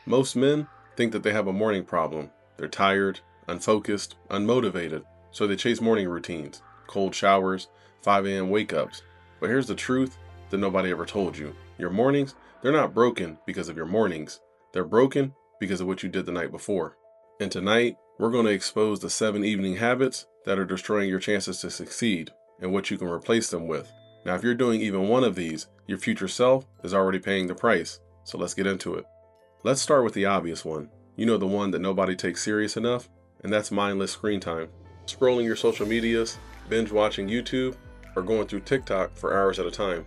Most men think that they have a morning problem. They're tired, unfocused, unmotivated, so they chase morning routines, cold showers, 5 a.m. wake ups. But here's the truth that nobody ever told you. Your mornings, they're not broken because of your mornings. They're broken because of what you did the night before. And tonight, we're going to expose the 7 evening habits that are destroying your chances to succeed and what you can replace them with. Now, if you're doing even one of these, your future self is already paying the price. So let's get into it. Let's start with the obvious one. You know, the one that nobody takes serious enough, and that's mindless screen time. Scrolling your social medias, binge watching YouTube, or going through TikTok for hours at a time.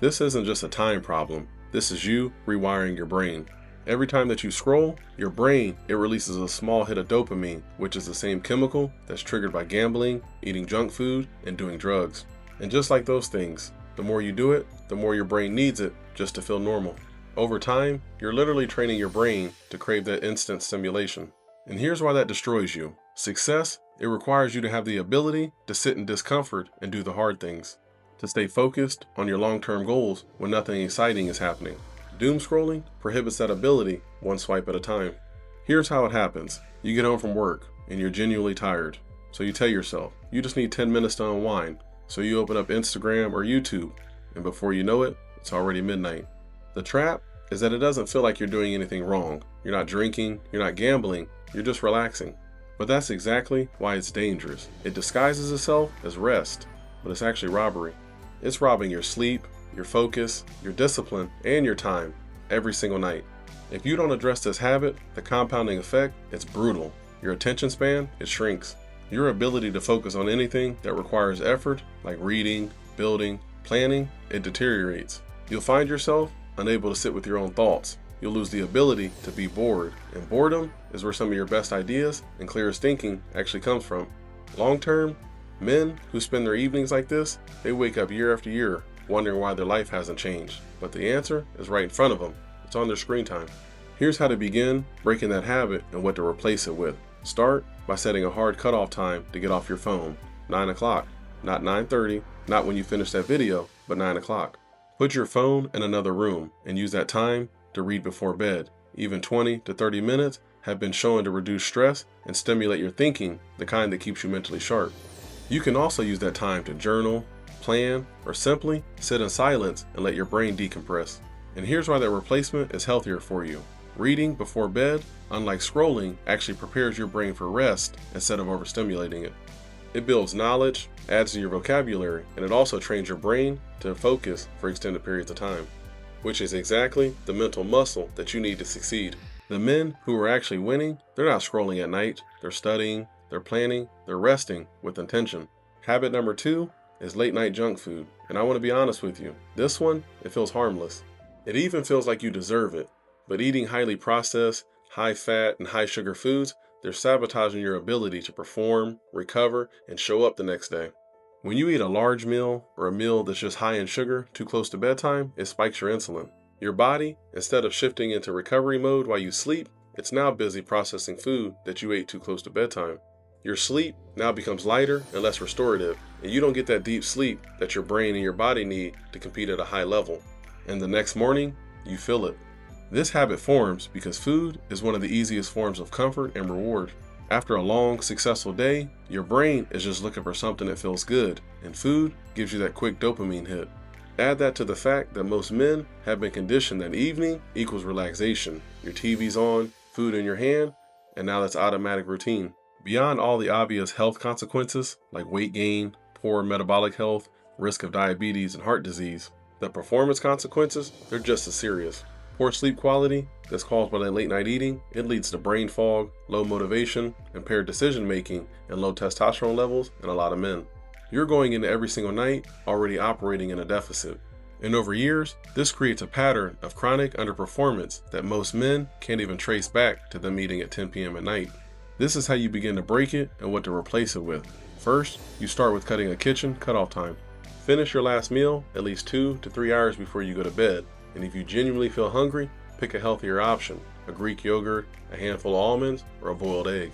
This isn't just a time problem. This is you rewiring your brain. Every time that you scroll, your brain, it releases a small hit of dopamine, which is the same chemical that's triggered by gambling, eating junk food, and doing drugs. And just like those things, the more you do it, the more your brain needs it just to feel normal. Over time, you're literally training your brain to crave that instant stimulation. And here's why that destroys you. Success, it requires you to have the ability to sit in discomfort and do the hard things. To stay focused on your long-term goals when nothing exciting is happening. Doom scrolling prohibits that ability one swipe at a time. Here's how it happens. You get home from work and you're genuinely tired. So you tell yourself, you just need 10 minutes to unwind. So you open up Instagram or YouTube, and before you know it, it's already midnight. The trap is that it doesn't feel like you're doing anything wrong. You're not drinking, you're not gambling, you're just relaxing. But that's exactly why it's dangerous. It disguises itself as rest, but it's actually robbery. It's robbing your sleep, your focus, your discipline, and your time every single night. If you don't address this habit, the compounding effect, it's brutal. Your attention span, it shrinks. Your ability to focus on anything that requires effort, like reading, building, planning, it deteriorates. You'll find yourself unable to sit with your own thoughts. You'll lose the ability to be bored, and boredom is where some of your best ideas and clearest thinking actually comes from. Long term, men who spend their evenings like this, they wake up year after year wondering why their life hasn't changed. But the answer is right in front of them. It's on their screen time. Here's how to begin breaking that habit and what to replace it with. Start by setting a hard cutoff time to get off your phone. 9 o'clock, not 9:30, not when you finish that video, but 9 o'clock. Put your phone in another room and use that time to read before bed. Even 20 to 30 minutes have been shown to reduce stress and stimulate your thinking, the kind that keeps you mentally sharp. You can also use that time to journal, plan, or simply sit in silence and let your brain decompress. And here's why that replacement is healthier for you. Reading before bed, unlike scrolling, actually prepares your brain for rest instead of overstimulating it. It builds knowledge, adds to your vocabulary, and it also trains your brain to focus for extended periods of time, which is exactly the mental muscle that you need to succeed. The men who are actually winning, they're not scrolling at night, they're studying, they're planning, they're resting with intention. Habit number 2 is late night junk food, and I want to be honest with you, this one, it feels harmless. It even feels like you deserve it, but eating highly processed, high fat, and high sugar foods, they're sabotaging your ability to perform, recover, and show up the next day. When you eat a large meal or a meal that's just high in sugar too close to bedtime, it spikes your insulin. Your body, instead of shifting into recovery mode while you sleep, it's now busy processing food that you ate too close to bedtime. Your sleep now becomes lighter and less restorative, and you don't get that deep sleep that your brain and your body need to compete at a high level. And the next morning, you feel it. This habit forms because food is one of the easiest forms of comfort and reward. After a long, successful day, your brain is just looking for something that feels good, and food gives you that quick dopamine hit. Add that to the fact that most men have been conditioned that evening equals relaxation. Your TV's on, food in your hand, and now that's automatic routine. Beyond all the obvious health consequences like weight gain, poor metabolic health, risk of diabetes and heart disease, the performance consequences, they're just as serious. Poor sleep quality that's caused by that late night eating, it leads to brain fog, low motivation, impaired decision making, and low testosterone levels in a lot of men. You're going into every single night already operating in a deficit. And over years, this creates a pattern of chronic underperformance that most men can't even trace back to them eating at 10 p.m. at night. This is how you begin to break it and what to replace it with. First, you start with cutting a kitchen cutoff time. Finish your last meal at least 2 to 3 hours before you go to bed. And if you genuinely feel hungry, pick a healthier option, a Greek yogurt, a handful of almonds, or a boiled egg.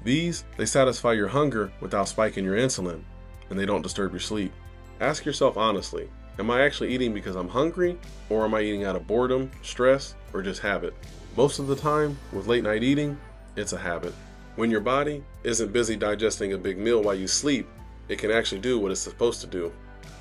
These, they satisfy your hunger without spiking your insulin, and they don't disturb your sleep. Ask yourself honestly, am I actually eating because I'm hungry, or am I eating out of boredom, stress, or just habit? Most of the time, with late night eating, it's a habit. When your body isn't busy digesting a big meal while you sleep, it can actually do what it's supposed to do.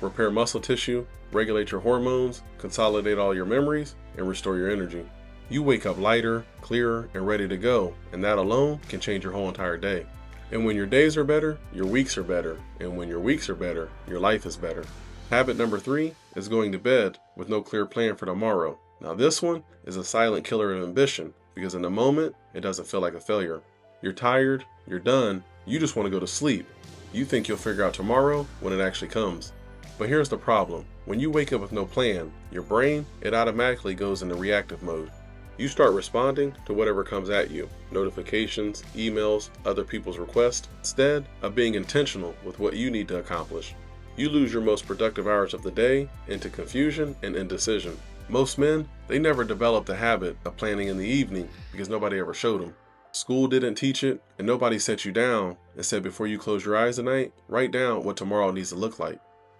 Repair muscle tissue, regulate your hormones, consolidate all your memories, and restore your energy. You wake up lighter, clearer, and ready to go, and that alone can change your whole entire day. And when your days are better, your weeks are better. And when your weeks are better, your life is better. Habit number 3 is going to bed with no clear plan for tomorrow. Now this one is a silent killer of ambition because in the moment, it doesn't feel like a failure. You're tired, you're done, you just want to go to sleep. You think you'll figure out tomorrow when it actually comes. But here's the problem. When you wake up with no plan, your brain, it automatically goes into reactive mode. You start responding to whatever comes at you, notifications, emails, other people's requests, instead of being intentional with what you need to accomplish. You lose your most productive hours of the day into confusion and indecision. Most men, they never develop the habit of planning in the evening because nobody ever showed them. School didn't teach it, and nobody set you down and said before you close your eyes tonight, write down what tomorrow needs to look like.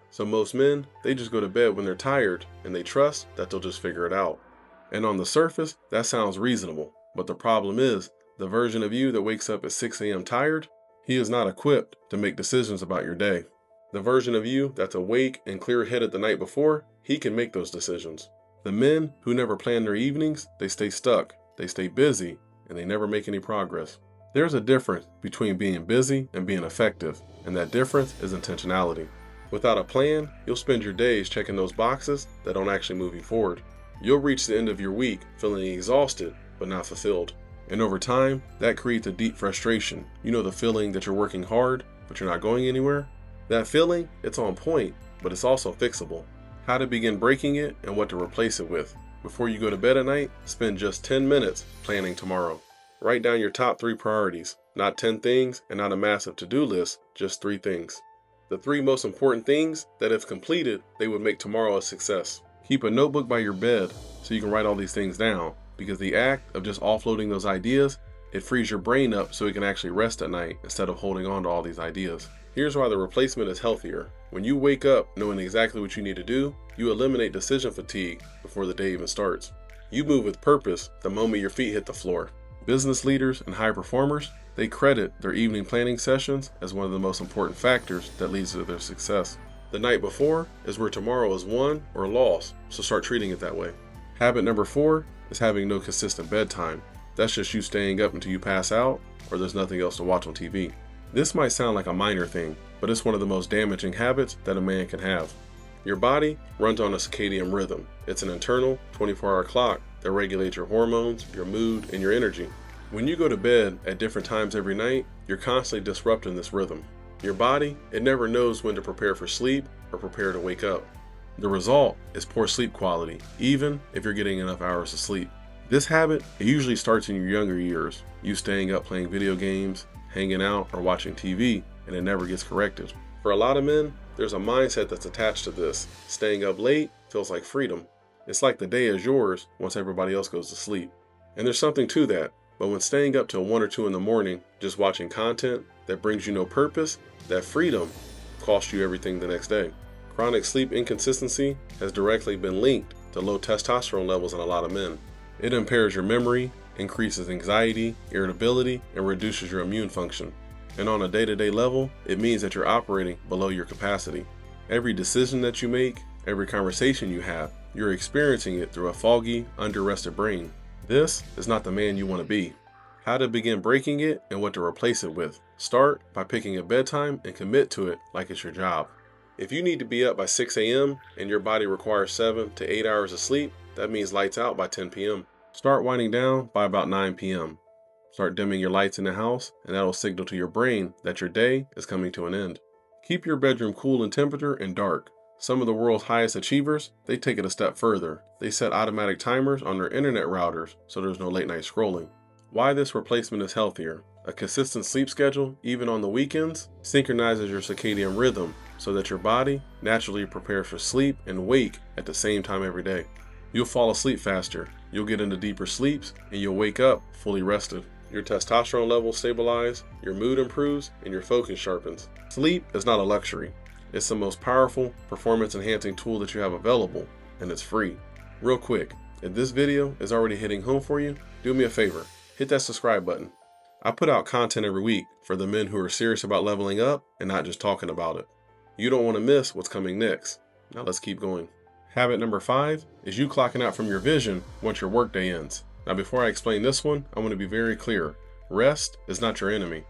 So most men, they just go to bed when they're tired and they trust that they'll just figure it out. And on the surface, that sounds reasonable, but the problem is, the version of you that wakes up at 6 a.m. tired, he is not equipped to make decisions about your day. The version of you that's awake and clear-headed the night before, he can make those decisions. The men who never plan their evenings, they stay stuck, they stay busy, and they never make any progress. There's a difference between being busy and being effective, and that difference is intentionality. Without a plan, you'll spend your days checking those boxes that don't actually move you forward. You'll reach the end of your week feeling exhausted but not fulfilled. And over time, that creates a deep frustration. You know the feeling that you're working hard, but you're not going anywhere? That feeling, it's on point, but it's also fixable. How to begin breaking it and what to replace it with. Before you go to bed at night, spend just 10 minutes planning tomorrow. Write down your top 3 priorities, not 10 things and not a massive to-do list, just 3 things. The 3 most important things that if completed, they would make tomorrow a success. Keep a notebook by your bed so you can write all these things down, because the act of just offloading those ideas, it frees your brain up so it can actually rest at night instead of holding on to all these ideas. Here's why the replacement is healthier. When you wake up knowing exactly what you need to do, you eliminate decision fatigue before the day even starts. You move with purpose the moment your feet hit the floor. Business leaders and high performers, they credit their evening planning sessions as one of the most important factors that leads to their success. The night before is where tomorrow is won or lost, so start treating it that way. Habit number 4 is having no consistent bedtime. That's just you staying up until you pass out or there's nothing else to watch on TV. This might sound like a minor thing, but it's one of the most damaging habits that a man can have. Your body runs on a circadian rhythm. It's an internal 24-hour clock that regulates your hormones, your mood, and your energy. When you go to bed at different times every night, you're constantly disrupting this rhythm. Your body, it never knows when to prepare for sleep or prepare to wake up. The result is poor sleep quality, even if you're getting enough hours of sleep. This habit, it usually starts in your younger years, you staying up playing video games, hanging out, or watching TV, and it never gets corrected. For a lot of men, there's a mindset that's attached to this. Staying up late feels like freedom. It's like the day is yours once everybody else goes to sleep. And there's something to that, but when staying up till 1 or 2 in the morning, just watching content that brings you no purpose, that freedom costs you everything the next day. Chronic sleep inconsistency has directly been linked to low testosterone levels in a lot of men. It impairs your memory, increases anxiety, irritability, and reduces your immune function. And on a day-to-day level, it means that you're operating below your capacity. Every decision that you make, every conversation you have, you're experiencing it through a foggy, under-rested brain. This is not the man you want to be. How to begin breaking it and what to replace it with. Start by picking a bedtime and commit to it like it's your job. If you need to be up by 6 a.m. and your body requires 7 to 8 hours of sleep, that means lights out by 10 p.m. Start winding down by about 9 p.m. Start dimming your lights in the house, and that'll signal to your brain that your day is coming to an end. Keep your bedroom cool in temperature and dark. Some of the world's highest achievers, they take it a step further. They set automatic timers on their internet routers so there's no late night scrolling. Why this replacement is healthier. A consistent sleep schedule, even on the weekends, synchronizes your circadian rhythm so that your body naturally prepares for sleep and wake at the same time every day. You'll fall asleep faster, you'll get into deeper sleeps, and you'll wake up fully rested. Your testosterone levels stabilize, your mood improves, and your focus sharpens. Sleep is not a luxury. It's the most powerful, performance-enhancing tool that you have available, and it's free. Real quick, If this video is already hitting home for you, do me a favor, hit that subscribe button. I put out content every week for the men who are serious about leveling up and not just talking about it. You don't want to miss what's coming next. Now let's keep going. Habit number 5 is you clocking out from your vision once your workday ends. Now before I explain this one, I want to be very clear. Rest is not your enemy.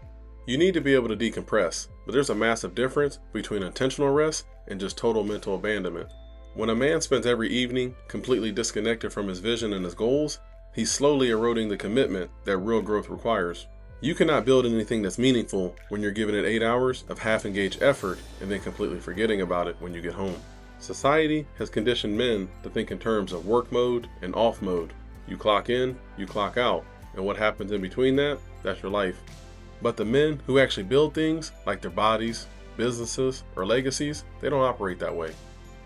You need to be able to decompress, but there's a massive difference between intentional rest and just total mental abandonment. When a man spends every evening completely disconnected from his vision and his goals, he's slowly eroding the commitment that real growth requires. You cannot build anything that's meaningful when you're giving it 8 hours of half-engaged effort and then completely forgetting about it when you get home. Society has conditioned men to think in terms of work mode and off mode. You clock in, you clock out, and what happens in between that, that's your life. But the men who actually build things, like their bodies, businesses, or legacies, they don't operate that way.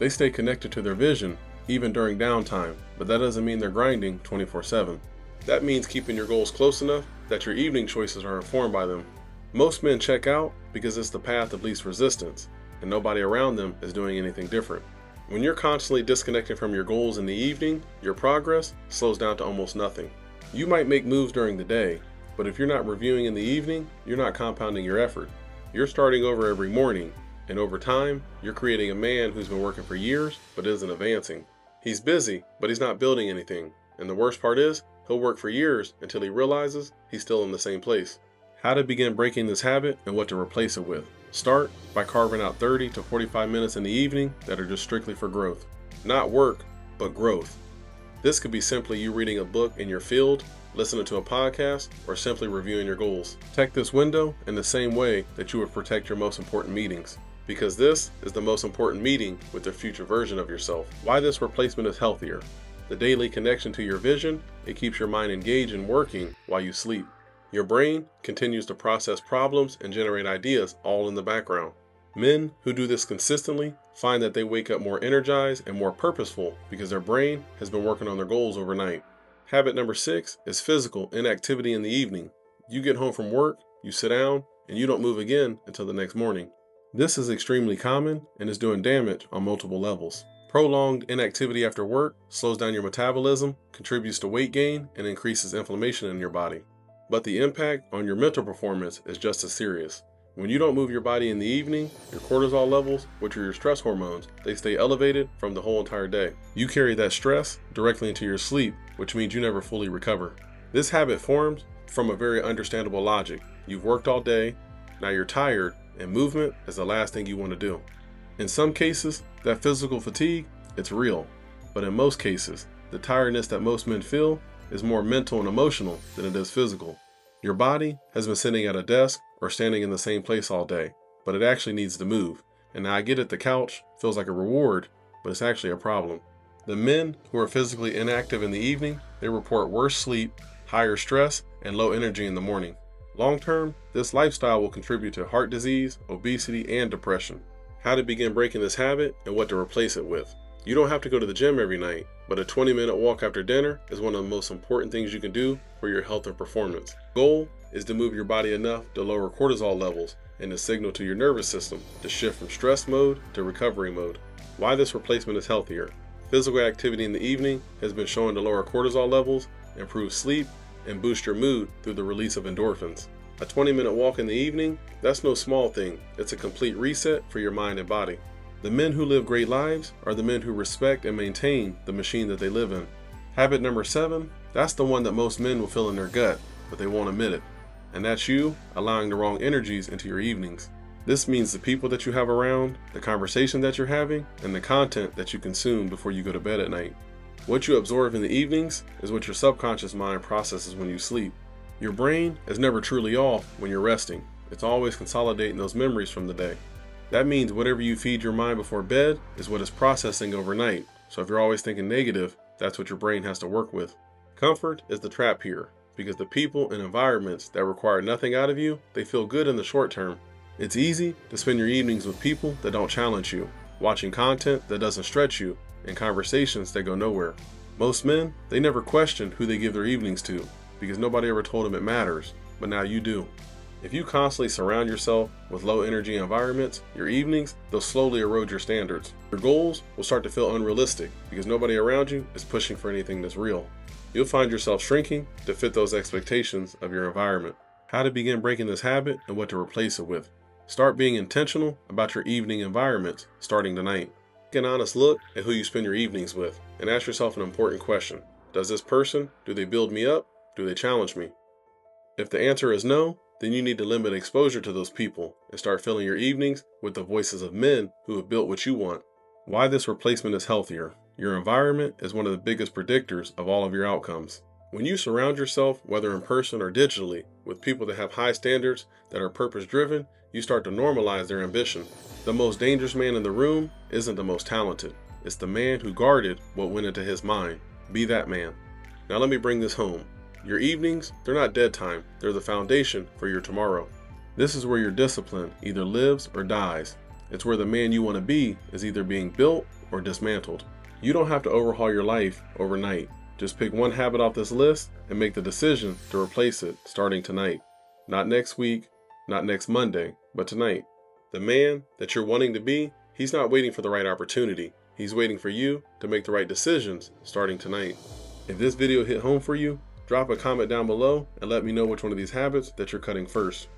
They stay connected to their vision, even during downtime, but that doesn't mean they're grinding 24/7. That means keeping your goals close enough that your evening choices are informed by them. Most men check out because it's the path of least resistance, and nobody around them is doing anything different. When you're constantly disconnected from your goals in the evening, your progress slows down to almost nothing. You might make moves during the day, but if you're not reviewing in the evening, you're not compounding your effort. You're starting over every morning, and over time, you're creating a man who's been working for years but isn't advancing. He's busy, but he's not building anything, and the worst part is, he'll work for years until he realizes he's still in the same place. How to begin breaking this habit and what to replace it with. Start by carving out 30 to 45 minutes in the evening that are just strictly for growth. Not work, but growth. This could be simply you reading a book in your field, listening to a podcast, or simply reviewing your goals. Protect this window in the same way that you would protect your most important meetings, because this is the most important meeting with the future version of yourself. Why this replacement is healthier. The daily connection to your vision, it keeps your mind engaged and working while you sleep. Your brain continues to process problems and generate ideas all in the background. Men who do this consistently find that they wake up more energized and more purposeful because their brain has been working on their goals overnight. Habit number 6 is physical inactivity in the evening. You get home from work, you sit down, and you don't move again until the next morning. This is extremely common and is doing damage on multiple levels. Prolonged inactivity after work slows down your metabolism, contributes to weight gain, and increases inflammation in your body. But the impact on your mental performance is just as serious. When you don't move your body in the evening, your cortisol levels, which are your stress hormones, they stay elevated from the whole entire day. You carry that stress directly into your sleep, which means you never fully recover. This habit forms from a very understandable logic. You've worked all day, now you're tired, and movement is the last thing you want to do. In some cases, that physical fatigue, it's real. But in most cases, the tiredness that most men feel is more mental and emotional than it is physical. Your body has been sitting at a desk or standing in the same place all day, but it actually needs to move. And now I get it, the couch feels like a reward, but it's actually a problem. The men who are physically inactive in the evening, they report worse sleep, higher stress, and low energy in the morning. Long term, this lifestyle will contribute to heart disease, obesity, and depression. How to begin breaking this habit and what to replace it with. You don't have to go to the gym every night, but a 20-minute walk after dinner is one of the most important things you can do for your health and performance. Goal is to move your body enough to lower cortisol levels and to signal to your nervous system to shift from stress mode to recovery mode. Why this replacement is healthier. Physical activity in the evening has been shown to lower cortisol levels, improve sleep, and boost your mood through the release of endorphins. A 20-minute walk in the evening, that's no small thing. It's a complete reset for your mind and body. The men who live great lives are the men who respect and maintain the machine that they live in. Habit number 7, that's the one that most men will feel in their gut, but they won't admit it. And that's you allowing the wrong energies into your evenings. This means the people that you have around, the conversation that you're having, and the content that you consume before you go to bed at night. What you absorb in the evenings is what your subconscious mind processes when you sleep. Your brain is never truly off when you're resting. It's always consolidating those memories from the day. That means whatever you feed your mind before bed is what it's processing overnight. So if you're always thinking negative, that's what your brain has to work with. Comfort is the trap here, because the people and environments that require nothing out of you, they feel good in the short term. It's easy to spend your evenings with people that don't challenge you, watching content that doesn't stretch you, and conversations that go nowhere. Most men, they never question who they give their evenings to, because nobody ever told them it matters, but now you do. If you constantly surround yourself with low energy environments, your evenings, they'll slowly erode your standards. Your goals will start to feel unrealistic because nobody around you is pushing for anything that's real. You'll find yourself shrinking to fit those expectations of your environment. How to begin breaking this habit and what to replace it with. Start being intentional about your evening environments starting tonight. Take an honest look at who you spend your evenings with and ask yourself an important question. Does this person, do they build me up? Do they challenge me? If the answer is no, then you need to limit exposure to those people and start filling your evenings with the voices of men who have built what you want. Why this replacement is healthier. Your environment is one of the biggest predictors of all of your outcomes. When you surround yourself, whether in person or digitally, with people that have high standards, that are purpose-driven, you start to normalize their ambition. The most dangerous man in the room isn't the most talented. It's the man who guarded what went into his mind. Be that man. Now let me bring this home. Your evenings, they're not dead time. They're the foundation for your tomorrow. This is where your discipline either lives or dies. It's where the man you want to be is either being built or dismantled. You don't have to overhaul your life overnight. Just pick one habit off this list and make the decision to replace it starting tonight. Not next week, not next Monday, but tonight. The man that you're wanting to be, he's not waiting for the right opportunity. He's waiting for you to make the right decisions starting tonight. If this video hit home for you, drop a comment down below and let me know which one of these habits that you're cutting first.